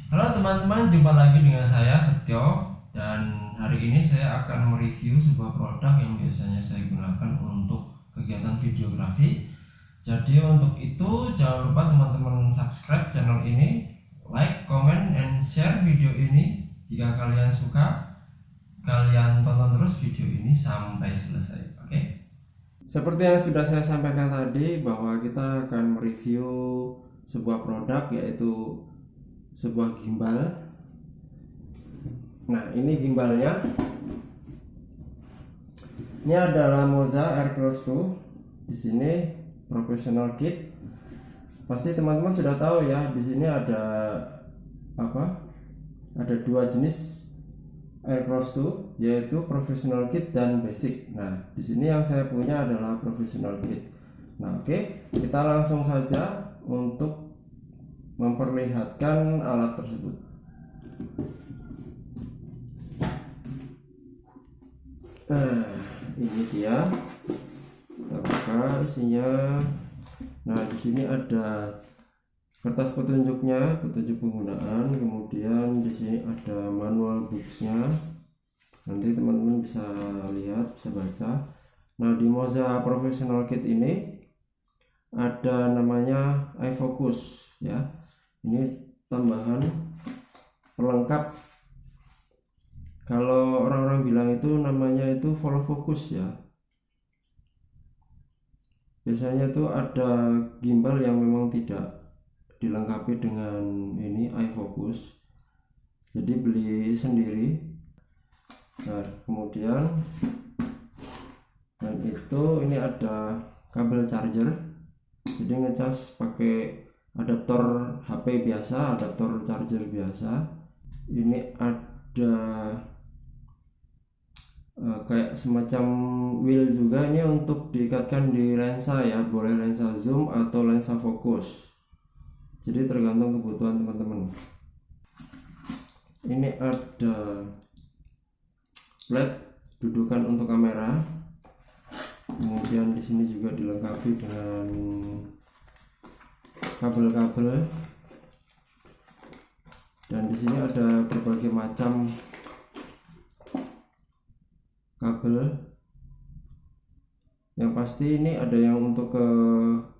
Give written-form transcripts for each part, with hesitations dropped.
Halo teman-teman, jumpa lagi dengan saya Setio. Dan hari ini saya akan mereview sebuah produk yang biasanya saya gunakan untuk kegiatan videografi. Jadi untuk itu jangan lupa teman-teman subscribe channel ini, like, comment, and share video ini. Jika kalian suka, kalian tonton terus video ini sampai selesai. Oke? Seperti yang sudah saya sampaikan tadi, bahwa kita akan mereview sebuah produk, yaitu sebuah gimbal. Nah, ini gimbalnya. Ini adalah Moza Aircross 2. Di sini professional kit. Pasti teman-teman sudah tahu ya, di sini ada apa? Ada dua jenis Aircross 2, yaitu professional kit dan basic. Nah, di sini yang saya punya adalah professional kit. Nah, oke, kita langsung saja untuk memperlihatkan alat tersebut. Nah, ini dia. Kita buka isinya. Nah, di sini ada kertas petunjuknya, petunjuk penggunaan. Kemudian di sini ada manual booksnya. Nanti teman-teman bisa lihat, bisa baca. Nah, di Moza Professional Kit ini ada namanya iFocus ya. Ini tambahan pelengkap. Kalau orang-orang bilang itu namanya itu follow focus ya. Biasanya tuh ada gimbal yang memang tidak dilengkapi dengan ini iFocus. Jadi beli sendiri. Nah, kemudian dan itu ini ada kabel charger. Jadi ngecas pakai adaptor HP biasa, adaptor charger biasa. Ini ada kayak semacam wheel juga, ini untuk diikatkan di lensa ya, boleh lensa zoom atau lensa fokus, jadi tergantung kebutuhan teman-teman. Ini ada flat dudukan untuk kamera, kemudian di sini juga dilengkapi dengan kabel-kabel, dan di sini ada berbagai macam kabel. Yang pasti ini ada yang untuk ke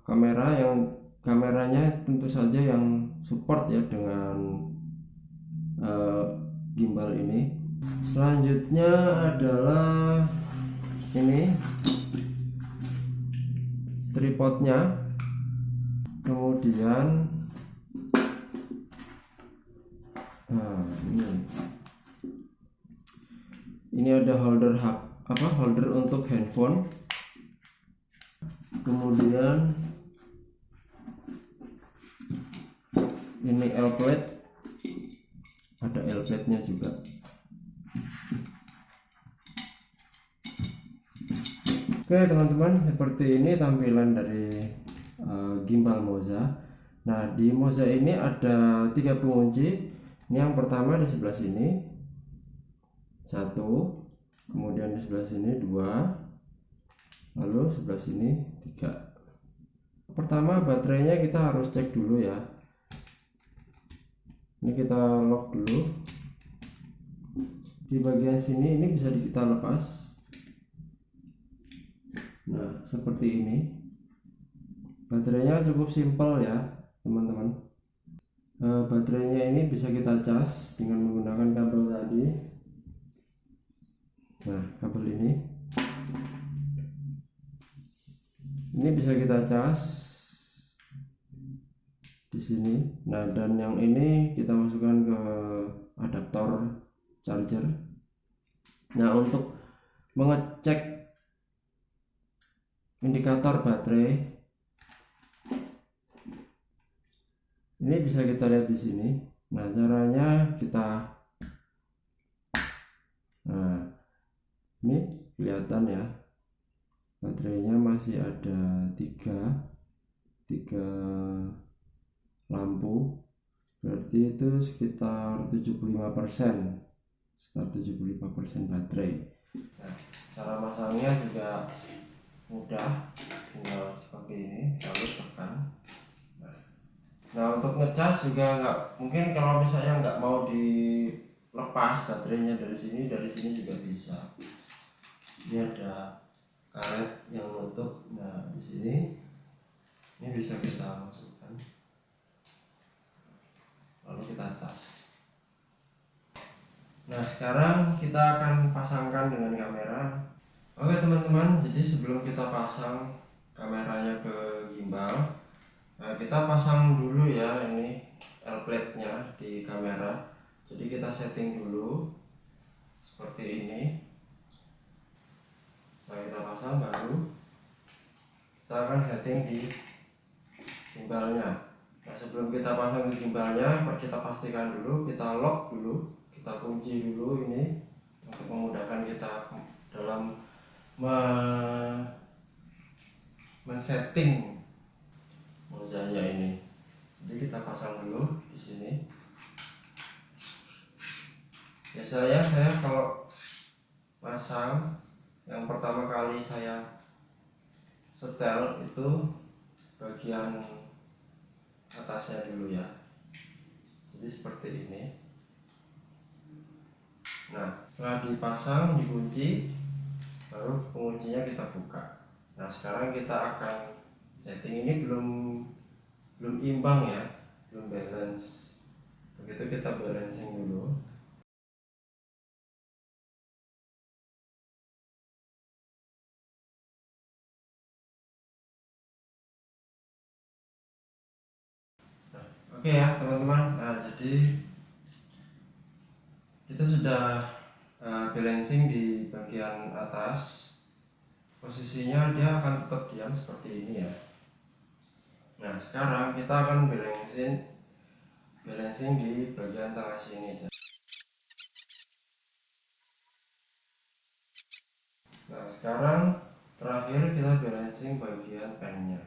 kamera, yang kameranya tentu saja yang support ya dengan gimbal ini. Selanjutnya adalah ini tripodnya, kemudian ini ada holder holder untuk handphone, kemudian ini L-plate, ada L-plate-nya juga. Oke teman-teman, seperti ini tampilan dari gimbal Moza. Nah, di Moza ini ada 3 pengunci. Ini yang pertama di sebelah sini 1, kemudian di sebelah sini 2, lalu sebelah sini 3. Pertama, baterainya kita harus cek dulu ya. Ini kita lock dulu. Di bagian sini ini bisa kita lepas. Nah, seperti ini. Baterainya cukup simpel ya teman-teman. Baterainya ini bisa kita cas dengan menggunakan kabel tadi. Nah, kabel ini bisa kita cas di sini. Nah, dan yang ini kita masukkan ke adaptor charger. Nah, untuk mengecek indikator baterai ini bisa kita lihat di sini. Nah, caranya kita, nah ini kelihatan ya, baterainya masih ada 3 lampu, berarti itu sekitar 75%, sekitar 75% baterai. Nah, cara masangnya juga mudah, tinggal seperti ini, lalu tekan. Nah, Nah, untuk ngecas juga nggak mungkin, kalau misalnya nggak mau dilepas baterainya dari sini juga bisa. Ini ada karet yang nutup. Nah, di sini ini bisa kita masukkan, lalu kita cas. Nah, sekarang kita akan pasangkan dengan kamera. Oke teman-teman, jadi sebelum kita pasang kameranya ke gimbal, nah kita pasang dulu ya ini L plate-nya di kamera. Jadi kita setting dulu seperti ini. Setelah kita pasang, baru kita akan setting di gimbalnya. Nah, sebelum kita pasang di gimbalnya, kita pastikan dulu, kita lock dulu, kita kunci dulu ini untuk memudahkan kita dalam men-setting mozanya ini. Jadi kita pasang dulu di sini. Biasanya saya kalau pasang, yang pertama kali saya setel itu bagian atasnya dulu ya. Jadi seperti ini. Nah, setelah dipasang, dikunci, baru penguncinya kita buka. Nah, sekarang kita akan setting. Ini belum imbang ya, belum balance. Begitu kita balancing dulu. Nah, oke ya teman-teman. Nah, jadi kita sudah balancing di bagian atas. Posisinya dia akan tetap diam seperti ini ya. Nah, sekarang kita akan balancing di bagian tengah sini. Nah, sekarang terakhir kita balancing bagian pennya.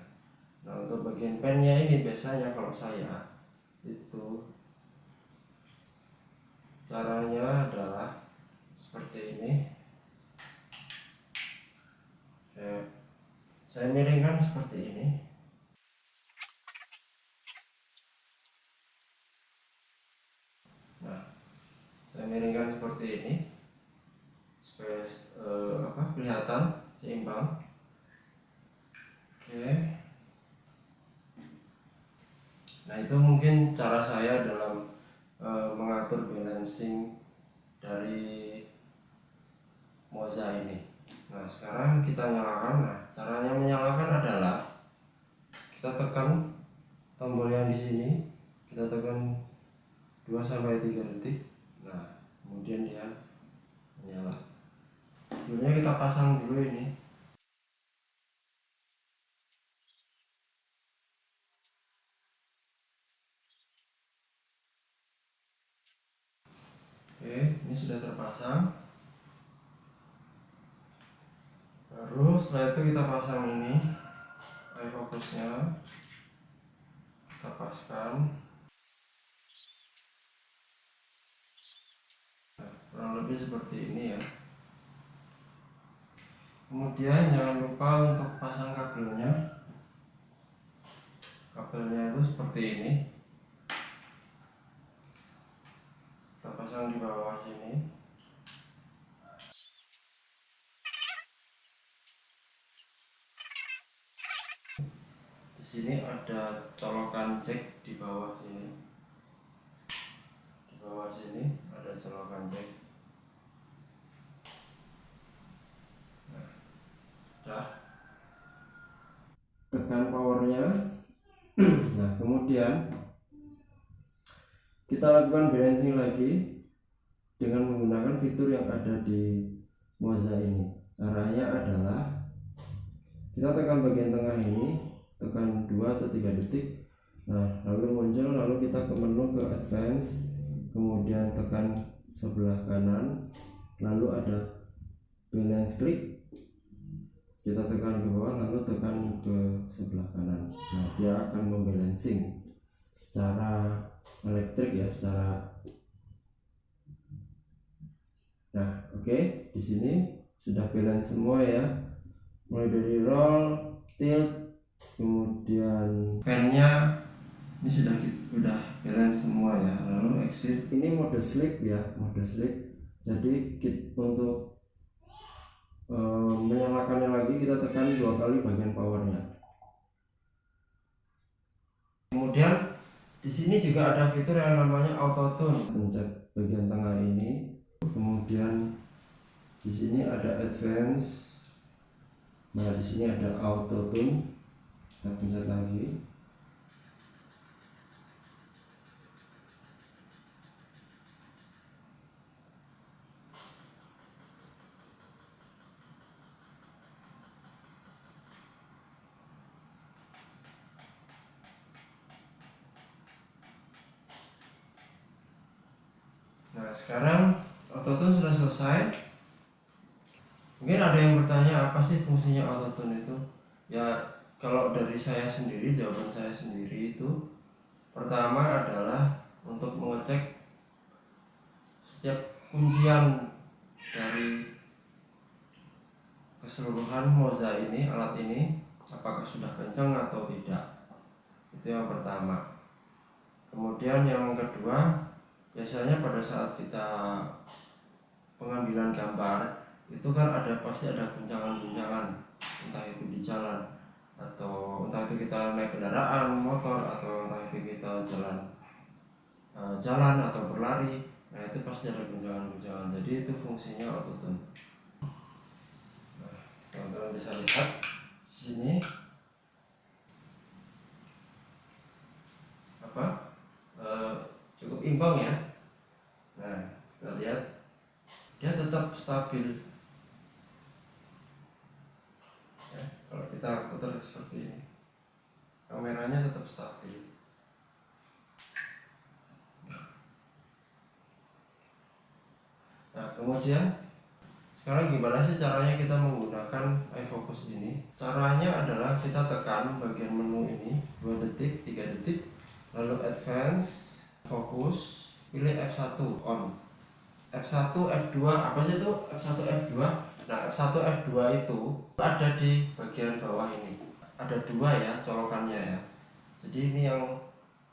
Nah, untuk bagian pennya ini biasanya kalau saya itu caranya adalah seperti ini. Saya miringkan seperti ini. Nah, saya miringkan seperti ini supaya kelihatan seimbang. Oke. Nah, itu mungkin cara saya dalam mengatur balancing dari Moza ini. Nah, sekarang kita nyalakan. Nah, caranya menyalakan adalah kita tekan tombol yang di sini, kita tekan 2 sampai 3 detik. Nah, kemudian dia menyala. Dulunya kita pasang dulu ini. Oke, ini sudah terpasang. Baru setelah itu kita pasang ini eye fokusnya, kita paskan. Nah, kurang lebih seperti ini ya. Kemudian jangan lupa untuk pasang kabelnya. Kabelnya itu seperti ini. Kita pasang di bawah sini. Di sini ada colokan jack di bawah sini. Di bawah sini ada colokan jack. Nah, sudah. Tekan powernya. Nah, kemudian kita lakukan balancing lagi dengan menggunakan fitur yang ada di Moza ini. Caranya adalah kita tekan bagian tengah ini, tekan 2 atau 3 detik. Nah, lalu muncul, lalu kita ke menu, ke advance, kemudian tekan sebelah kanan, lalu ada balance klik, kita tekan ke bawah, lalu tekan ke sebelah kanan. Nah, dia akan membalancing secara elektrik ya, secara. Nah, oke, di sini sudah balance semua ya, mulai dari roll, tilt, kemudian pennya Ini sudah balance semua ya. Lalu exit, ini mode sleep ya, mode sleep. Jadi untuk menyalakannya lagi kita tekan 2 kali bagian powernya. Kemudian di sini juga ada fitur yang namanya auto tune. Pencet bagian tengah ini, kemudian di sini ada advance. Nah, di sini ada auto tune. Kita pencet lagi. Nah, sekarang autotune sudah selesai. Mungkin ada yang bertanya, apa sih fungsinya autotune itu? Ya, kalau dari saya sendiri, jawaban saya sendiri itu pertama adalah untuk mengecek setiap kuncian dari keseluruhan Moza ini, alat ini, apakah sudah kencang atau tidak. Itu yang pertama. Kemudian yang kedua, biasanya pada saat kita pengambilan gambar itu kan pasti ada guncangan-guncangan, entah itu di jalan atau entah itu kita naik kendaraan motor atau entah itu kita jalan atau berlari. Nah, itu pasti ada guncangan-guncangan. Jadi itu fungsinya autotune. Nah, teman-teman bisa lihat di sini cukup imbang ya. Nah, kita lihat dia tetap stabil ya. Kalau kita putar seperti ini, kameranya tetap stabil. Nah, kemudian sekarang gimana sih caranya kita menggunakan iFocus ini? Caranya adalah kita tekan bagian menu ini 2 detik, 3 detik, lalu advance, fokus, pilih F1 on. F1, F2, apa sih itu F1, F2? Nah, F1, F2 itu ada di bagian bawah ini. Ada 2 ya colokannya ya. Jadi ini yang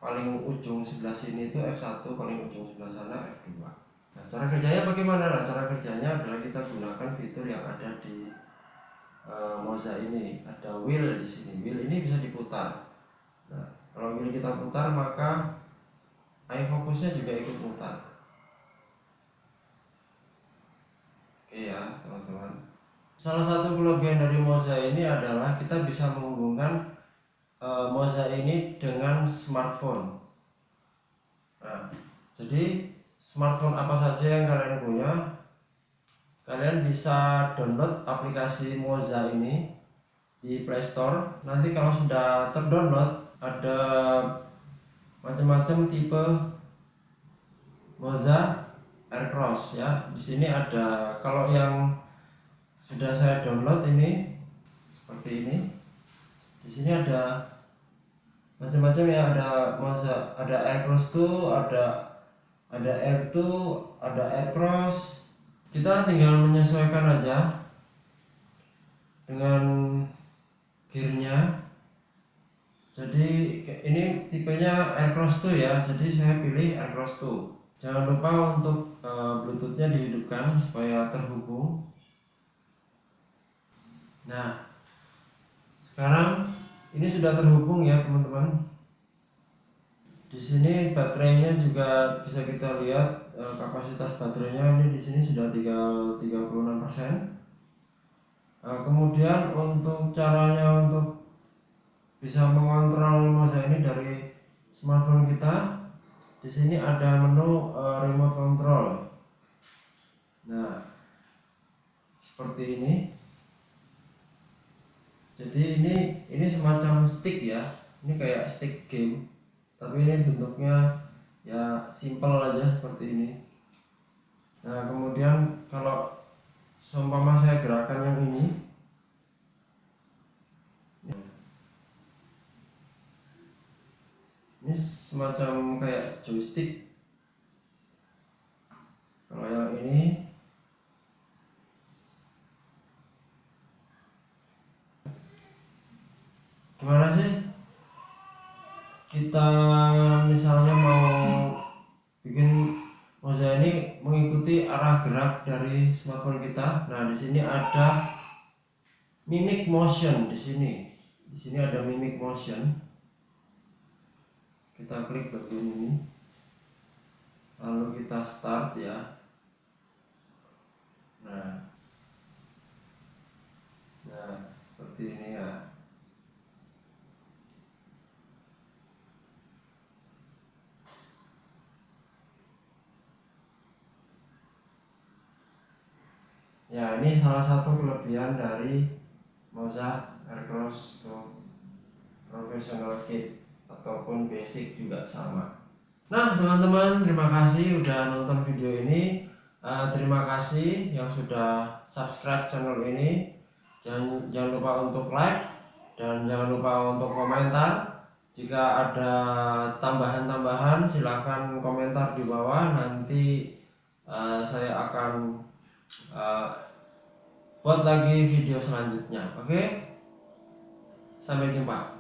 paling ujung sebelah sini itu F1, paling ujung sebelah sana F2. Nah, cara kerjanya bagaimana? Nah, cara kerjanya adalah kita gunakan fitur yang ada di Moza ini. Ada wheel di sini. Wheel ini bisa diputar. Nah, kalau wheel kita putar maka iFocusnya juga ikut putar. Oke ya, teman-teman. Salah satu kelebihan dari Moza ini adalah kita bisa menghubungkan Moza ini dengan smartphone. Nah, jadi smartphone apa saja yang kalian punya, kalian bisa download aplikasi Moza ini di Play Store. Nanti kalau sudah terdownload, ada macam-macam tipe Moza Aircross ya. Di sini ada, kalau yang sudah saya download ini seperti ini. Di sini ada macam-macam ya, ada Moza, ada Aircross 2, ada Air 2, ada Aircross. Kita tinggal menyesuaikan aja dengan gearnya. Jadi ini tipenya Aircross 2 ya, jadi saya pilih Aircross 2. Jangan lupa untuk Bluetoothnya dihidupkan supaya terhubung. Nah, sekarang ini sudah terhubung ya teman-teman. Di sini baterainya juga bisa kita lihat, kapasitas baterainya ini di sini sudah 36%. Kemudian untuk caranya untuk bisa mengontrol Moza ini dari smartphone kita, di sini ada menu remote control. Nah, seperti ini. Jadi ini semacam stick ya. Ini kayak stick game, tapi ini bentuknya ya simple aja seperti ini. Nah, kemudian kalau seumpama saya gerakan yang ini semacam kayak joystick. Kalau yang ini gimana sih? kita misalnya mau bikin Moza ini mengikuti arah gerak dari smartphone kita. Nah, di sini ada mimic motion di sini. Di sini ada mimic motion. Kita klik bagian ini. Lalu kita start ya. Nah, seperti ini ya. Ya, ini salah satu kelebihan dari Moza Aircross to Professional Kit ataupun basic juga sama. Nah, teman-teman, terima kasih udah nonton video ini. Terima kasih yang sudah subscribe channel ini. Jangan lupa untuk like dan jangan lupa untuk komentar. Jika ada tambahan-tambahan silahkan komentar di bawah. Nanti saya akan buat lagi video selanjutnya. Oke, sampai jumpa.